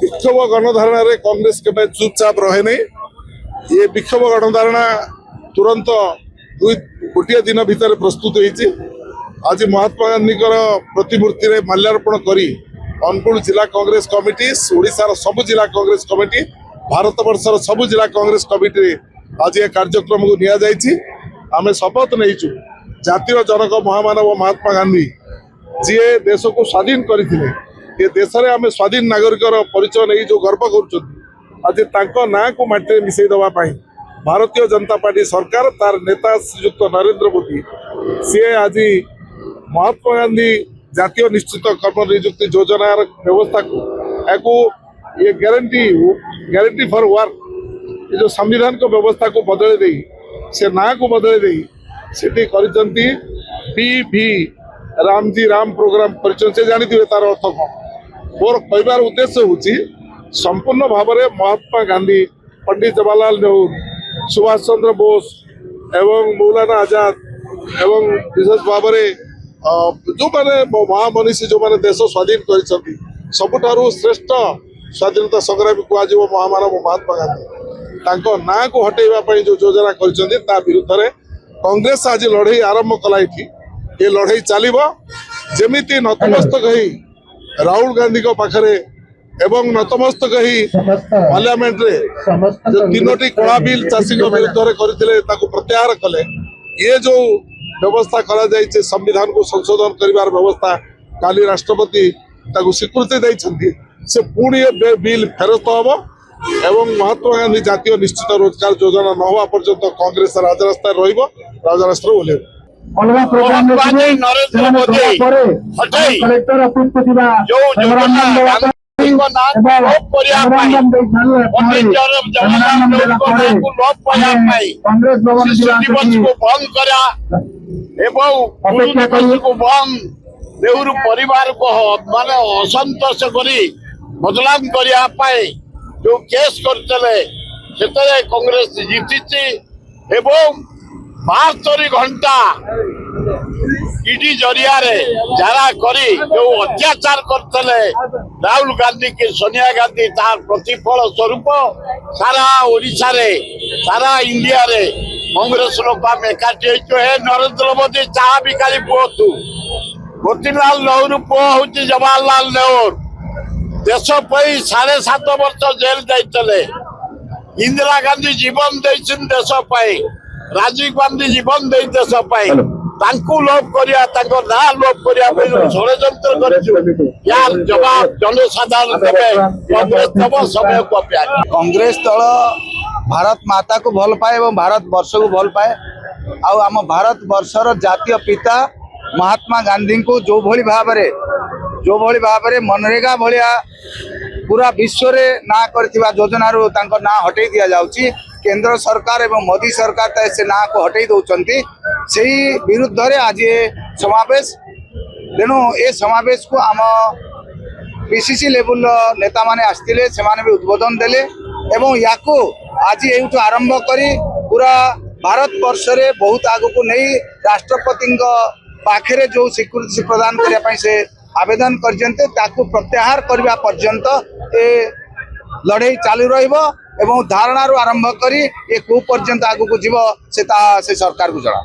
विक्षोभ गणधारणा रे कांग्रेस के चुपचाप रहे नहीं। ये विक्षोभ गणधारणा तुरंत गोटे दिन भितर प्रस्तुत होती। आज महात्मा गांधी प्रतिमूर्ति रे माल्यार्पण करी अनुगुण जिला कांग्रेस कमिटी, ओडिशार सबु जिला कांग्रेस कमिटी, भारत वर्षर सबु जिला कांग्रेस कमिटी आज ये कार्यक्रम को निया जायछि। आमे शपथ नहींचु जातिर जनक महामानव महात्मा गांधी जी देश को स्वाधीन करथिले। ये देश रे आमे स्वाधीन नागरिकर परिचय नहीं जो गर्व करुछथि। आज तांको ना को माटी मिसई दवा पाई भारतीय जनता पार्टी सरकार तार नेता श्रीयुक्त नरेंद्र मोदी सी आज महात्मा गांधी जातीय निश्चित कर्म नियुक्ति योजना व्यवस्था को ये गारंटी फॉर वर्क ये जो संविधान को व्यवस्था को बदले दे से ना को बदले दे सेठी करिसंती पीवी रामजी राम प्रोग्राम परिचय से जानी दिवे तार अर्थ कौन। मोर कहबार उद्देश्य होची संपूर्ण भाव में महात्मा गांधी, पंडित जवाहरलाल नेहरू, सुभाष चंद्र बोस एवं मौलाना आजाद एवं विशेष भाव में जो माने महामनीषी जो माने देश स्वाधीन करिसंती सबुठारु श्रेष्ठ स्वाधीनता संग्रामी कहुव महामानव महात्मा गांधी तांको ना को हटेवा पई जो योजना करिसंती ता विरुद्ध रे कांग्रेस आज लड़ाई आरंभ कला। ये लड़ाई चलिबो जेमिति नतमस्तक ही राहुल गांधी को पाखरे एवं नतमस्तक ही पार्लियामेंट रे जो तीनोटी कला बिल चाषी को विरुद्ध रे करथिले ताको प्रत्याहार कले। ये जो व्यवस्था करा जाइछे संविधान को संशोधन करिवार व्यवस्था काली राष्ट्रपति ताको स्वीकृति दैछंती से पुणी ये बिल फेरस्त हबो एवं महात्मा गांधी जातीय निश्चित रोजगार योजना न होवा पर्यंत कांग्रेस राजरास्ता रहिबो, राजरास्ता ओलेबो। अलगा प्रोग्राम में नरेंद्र मोदी हटाई कलेक्टर ऑफिस को दिबा जो योजना को नाम लोप करिया पाई पंडित जवाहरलाल नेहरू को नाम को लोप करिया पाई कांग्रेस भवन दिवस को बंद करा एवं पुलिस को बंद नेहरू परिवार को माने असंतोष करी बदलाव करिया पाई जो केस करतले सेतरे कांग्रेस जीतिची एवं 72 घंटा ईडी जरिया रे जरा करी जो अत्याचार करतले राहुल गांधी के सोनिया गांधी तार प्रतिफल स्वरूप सारा ओडिशा रे सारा इंडिया रे कांग्रेस लोक आम एकाठी है। नरेंद्र मोदी चाह बिकारी पुओ तू मोतीलाल नेहरू पुओ हूँ जवाहरलाल नेहरू देश पई 7.5 वर्ष जेल जाइतले। इंदिरा गांधी जीवन देछिन देश पई, राजीव गांधी जीवन दे देश पई तांकु लोप करिया तांको ना लोप करिया पई षड्यंत्र करछु यार जवाब जनसाधारण देबे कांग्रेस तब समय को प्यार। कांग्रेस दल भारत माता को भल पाए और भारत वर्ष को भल पाए आउ आम भारत वर्षर जातीय पिता महात्मा गांधी को जो भली भाव में मनरेगा भलिया पूरा विश्व रे ना करथिबा योजना रो तांको ना हटै दिया जाउची। केंद्र सरकार एवं मोदी सरकार से ना को हटै दउचंती सेही विरुद्ध रे आज ये समावेश। तेणु ए समावेश को आम पीसीसी लेवल नेता माने आस्तिले से माने भी उद्बोधन देले एवं याकू आज एठू आरंभ करी पूरा भारत वर्ष रे बहुत आगु को नहीं राष्ट्रपति पाखरे जो स्वीकृति प्रदान करने से आवेदन करजंते ताकू प्रत्याहार करबा पर्यंत ए लड़ाई चालू रहिबो एवं धारणा आरंभ करी ए को पर्यंत आगु को जीव से सरकार को जणा।